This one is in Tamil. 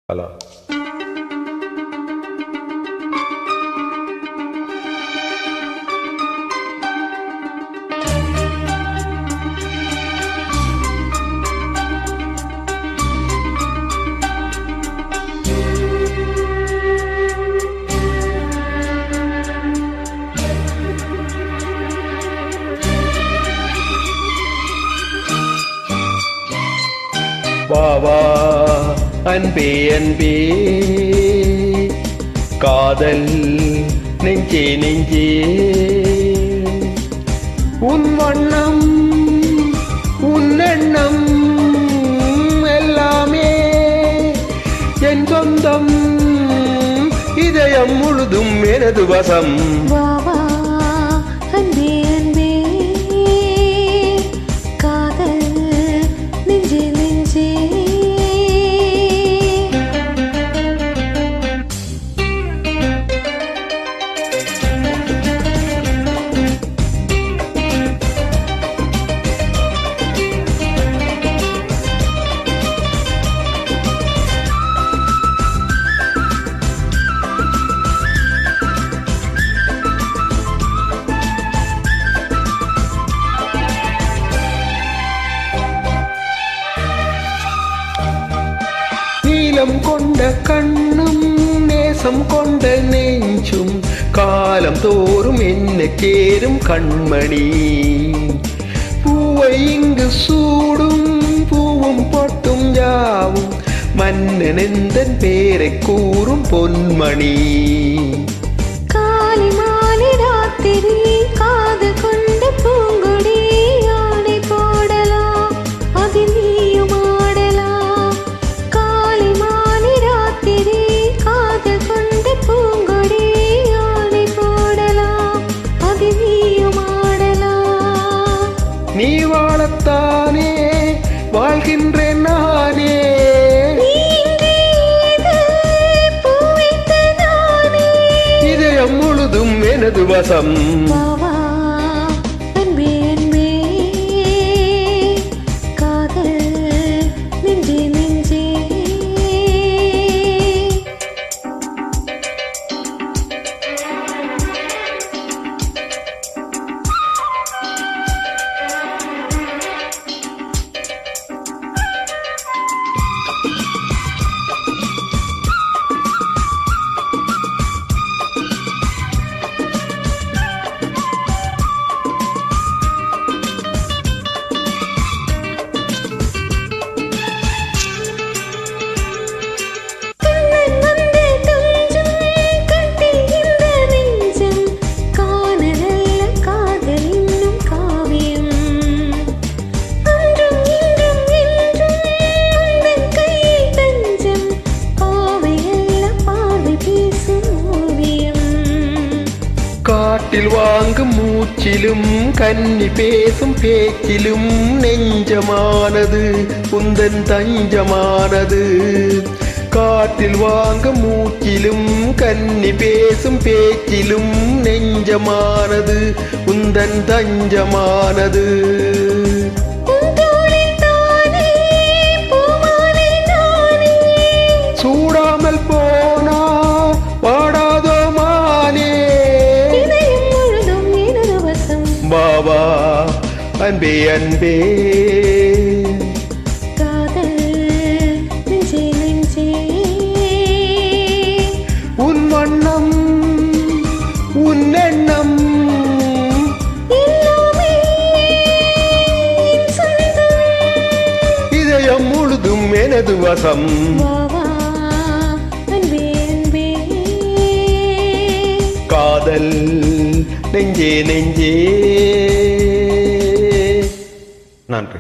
ஹலோ. வா வா அன்பே அன்பே, காதல் நெஞ்சே நெஞ்சே, உன் வண்ணம் உன் எண்ணம் எல்லாமே என் சொந்தம், இதயம் முழுதும் எனது வசம். வா வா அன்பே அன்பே, காதல் நெஞ்சே நெஞ்சே. நீலம் கொண்ட கண்ணும் நேசம் கொண்ட நெஞ்சும் காலம் தோறும் என்ன கேரும் கண்மணி, பூவை இங்கு சூடும் பூவும் பொட்டும் யாவும் மன்னன் எந்தன் பேரை கூறும் பொன்மணி. காலை மாலை ராத்திரி காது கொண்ட பூங்கொடி, ஆடை போடலாம் அதில் நீயும் ஆடலாம். காலை மாலை ராத்திரி காது கொண்ட பூங்கொடி, ஆடை போடலாம் அதில் நீயும் ஆடலாம். நீ வாழத்தானே வாழ்கின்றேன் நானே, இதயம் முழுதும் எனது வசம். வா வா அன்பே அன்பே, காதல் நெஞ்சே நெஞ்சே. காட்டில் வாங்கும் மூச்சிலும் கன்னி பேசும் பேச்சிலும் நெஞ்சமானது உந்தன் தஞ்சமானது. காட்டில் வாங்கும் மூச்சிலும் கன்னி பேசும் பேச்சிலும் நெஞ்சமானது உந்தன் தஞ்சமானது. சூடாமல் போனா வாடாதோ மானே, பாபா அன்பே அன்பே, காதல் நெஞ்சே நெஞ்சே. உன் வண்ணம் உன் எண்ணம் எல்லாமே என் சொந்தம், இதயம் முழுதும் எனது வசம். வா வா அன்பே அன்பே, காதல் நெஞ்சே நெஞ்சே. நன்றி.